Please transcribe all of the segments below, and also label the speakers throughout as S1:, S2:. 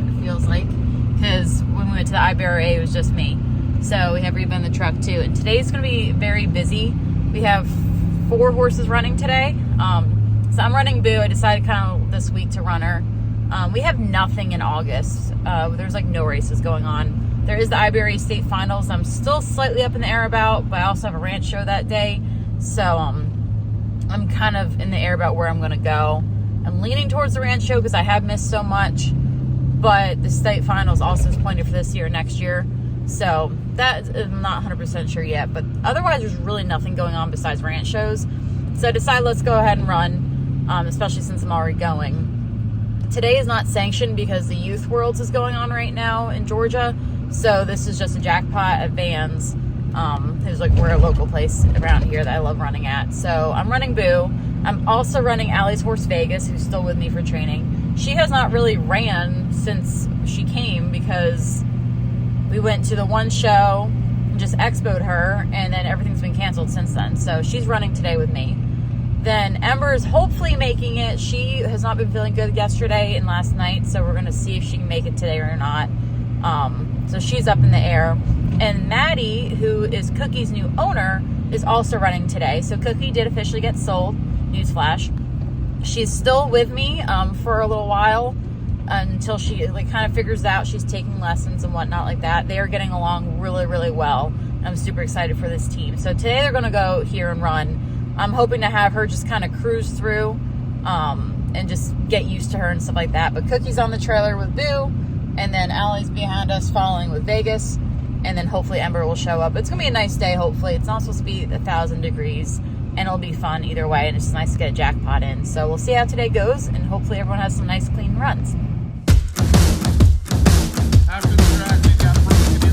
S1: it feels like, because when we went to the IBRA, it was just me. So we have Reba in the truck too. And today's going to be very busy. We have 4 horses running today. So I'm running Boo. I decided kind of this week to run her. We have nothing in August. There's like no races going on. There is the IBRA State Finals I'm still slightly up in the air about, but I also have a ranch show that day. So I'm kind of in the air about where I'm going to go. I'm leaning towards the ranch show because I have missed so much, but the state finals also is appointed for this year, next year. So that I'm not 100% sure yet, but otherwise there's really nothing going on besides ranch shows. So I decided let's go ahead and run, especially since I'm already going. Today is not sanctioned because the Youth Worlds is going on right now in Georgia. So this is just a Jackpot at Vans. There's like, we're a local place around here that I love running at. So I'm running Boo. I'm also running Allie's horse Vegas, who's still with me for training. She has not really ran since she came because we went to the one show and just expoed her, and then everything's been canceled since then. So she's running today with me. Then Ember is hopefully making it. She has not been feeling good yesterday and last night, so we're going to see if she can make it today or not. So she's up in the air. And Maddie, who is Cookie's new owner, is also running today. So Cookie did officially get sold. Newsflash. She's still with me for a little while until she like kind of figures out she's taking lessons and whatnot like that. They are getting along really, really well. I'm super excited for this team. So today they're going to go here and run. I'm hoping to have her just kind of cruise through and just get used to her and stuff like that. But Cookie's on the trailer with Boo, and then Allie's behind us following with Vegas, and then hopefully Ember will show up. It's going to be a nice day, hopefully. It's not supposed to be 1,000 degrees, and it'll be fun either way, and it's nice to get a Jackpot in. So we'll see how today goes, and hopefully everyone has some nice, clean runs.
S2: After the track, we've got Brooke to get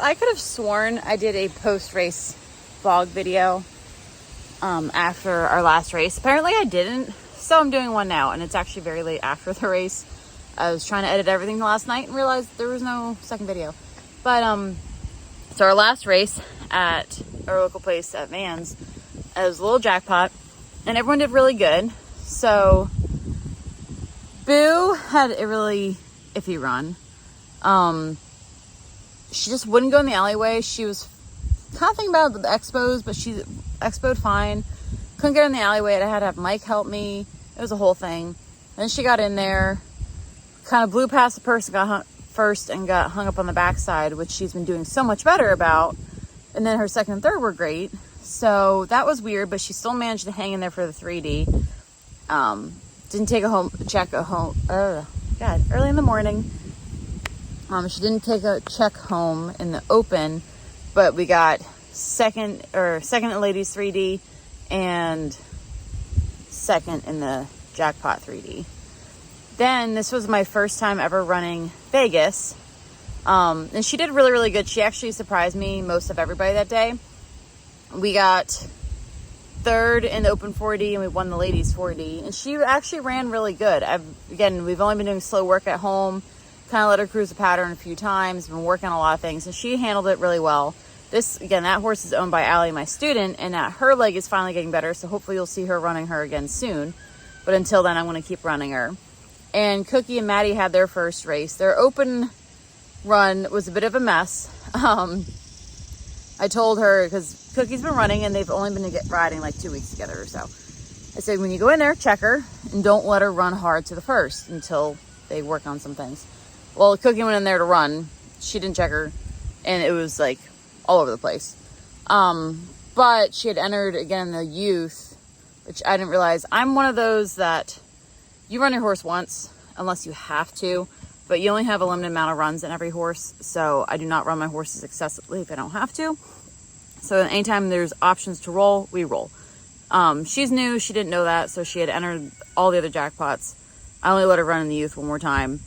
S1: I could have sworn I did a post-race vlog video after our last race. Apparently I didn't, so I'm doing one now, and it's actually very late after the race. I was trying to edit everything last night and realized there was no second video. But so our last race at our local place at Vans, it was a little Jackpot, and everyone did really good. So Boo had a really iffy run. She just wouldn't go in the alleyway. She was kind of thinking about the expos, but she expoed fine. Couldn't get in the alleyway. I had to have Mike help me. It was a whole thing. And then she got in there, kind of blew past the person, got first, and got hung up on the backside, which she's been doing so much better about. And then her second and third were great. So that was weird, but she still managed to hang in there for the 3D. Didn't take early in the morning. She didn't take a check home in the open, but we got second in ladies 3D and second in the Jackpot 3D. Then this was my first time ever running Vegas. And she did really, really good. She actually surprised me most of everybody that day. We got third in the open 4D and we won the ladies 4D. And she actually ran really good. Again, we've only been doing slow work at home. Kind of let her cruise the pattern a few times. Been working on a lot of things. And she handled it really well. Again, that horse is owned by Allie, my student. And her leg is finally getting better. So hopefully you'll see her running her again soon. But until then, I'm going to keep running her. And Cookie and Maddie had their first race. Their open run was a bit of a mess. I told her, because Cookie's been running and they've only been riding like 2 weeks together or so. I said, when you go in there, check her and don't let her run hard to the first until they work on some things. Well, Cookie went in there to run. She didn't check her and it was like all over the place. But she had entered again the youth, which I didn't realize. I'm one of those that you run your horse once unless you have to, but you only have a limited amount of runs in every horse. So I do not run my horses excessively if I don't have to. So anytime there's options to roll, we roll. She's new. She didn't know that. So she had entered all the other jackpots. I only let her run in the youth one more time.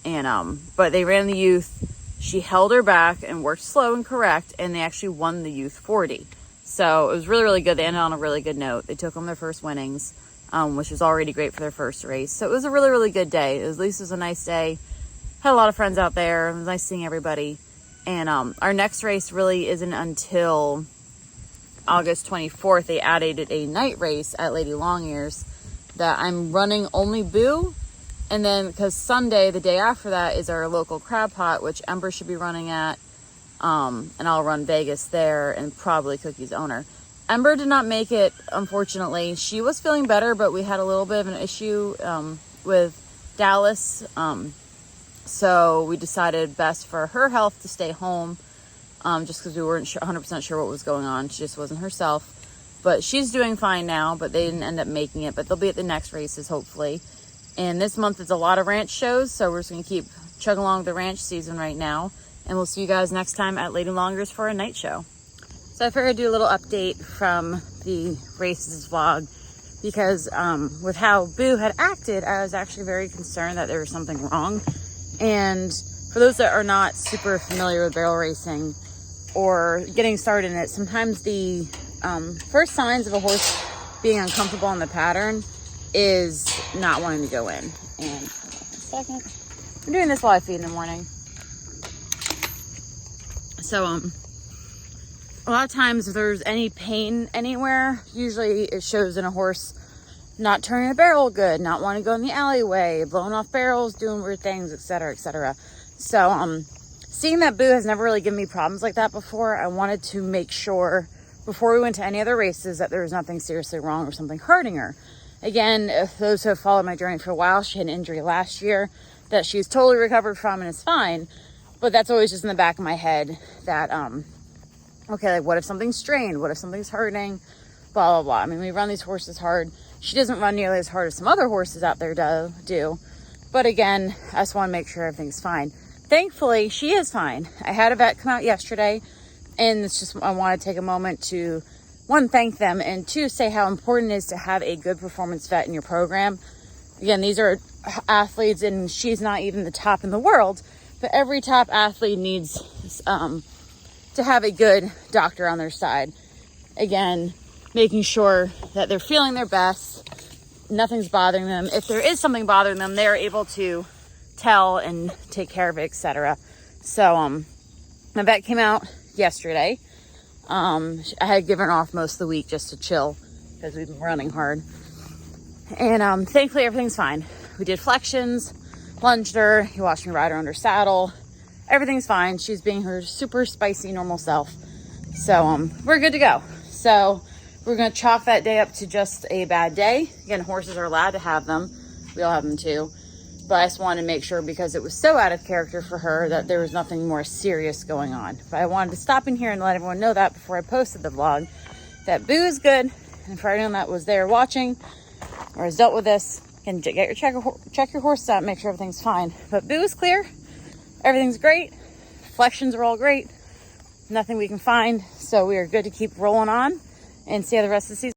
S1: And, but they ran in the youth. She held her back and worked slow and correct. And they actually won the youth 40. So it was really, really good. They ended on a really good note. They took home their first winnings, which was already great for their first race. So it was a really, really good day. At least it was a nice day. Had a lot of friends out there. It was nice seeing everybody. And our next race really isn't until August 24th. They added a night race at Lady Longears that I'm running only Boo. And then because Sunday, the day after that, is our local crab pot, which Ember should be running at. And I'll run Vegas there and probably Cookie's owner. Ember did not make it, unfortunately. She was feeling better, but we had a little bit of an issue with Dallas. So we decided best for her health to stay home, just because we weren't 100% sure what was going on. She just wasn't herself. But she's doing fine now, but they didn't end up making it. But they'll be at the next races, hopefully. And this month is a lot of ranch shows, so we're just going to keep chugging along the ranch season right now. And we'll see you guys next time at Lady Longears for a night show. So I figured I'd do a little update from the races vlog because with how Boo had acted, I was actually very concerned that there was something wrong. And for those that are not super familiar with barrel racing or getting started in it, sometimes the first signs of a horse being uncomfortable in the pattern is not wanting to go in. And hold on a second. I'm doing this live feed in the morning. So a lot of times if there's any pain anywhere, usually it shows in a horse not turning the barrel good, not wanting to go in the alleyway, blowing off barrels, doing weird things, etc., etc. So seeing that Boo has never really given me problems like that before, I wanted to make sure before we went to any other races that there was nothing seriously wrong or something hurting her. Again, if those who have followed my journey for a while, she had an injury last year that she's totally recovered from and is fine. But that's always just in the back of my head that, okay, like what if something's strained? What if something's hurting? Blah, blah, blah. I mean, we run these horses hard. She doesn't run nearly as hard as some other horses out there do. But again, I just want to make sure everything's fine. Thankfully, she is fine. I had a vet come out yesterday, and it's just, I want to take a moment to, one, thank them, and two, say how important it is to have a good performance vet in your program. Again, these are athletes, and she's not even the top in the world, but every top athlete needs to have a good doctor on their side. Again, making sure that they're feeling their best, nothing's bothering them. If there is something bothering them, they're able to tell and take care of it, etc. So my vet came out yesterday. I had given her off most of the week just to chill because we've been running hard. And thankfully everything's fine. We did flexions, lunged her, he watched me ride her under saddle. Everything's fine. She's being her super spicy normal self. So we're good to go. So we're going to chalk that day up to just a bad day. Again, horses are allowed to have them. We all have them too. But I just wanted to make sure, because it was so out of character for her, that there was nothing more serious going on. But I wanted to stop in here and let everyone know that before I posted the vlog, that Boo is good. And for anyone that was there watching or has dealt with this, can get check your horse out, make sure everything's fine. But Boo is clear. Everything's great. Flexions are all great. Nothing we can find. So we are good to keep rolling on and see how the rest of the season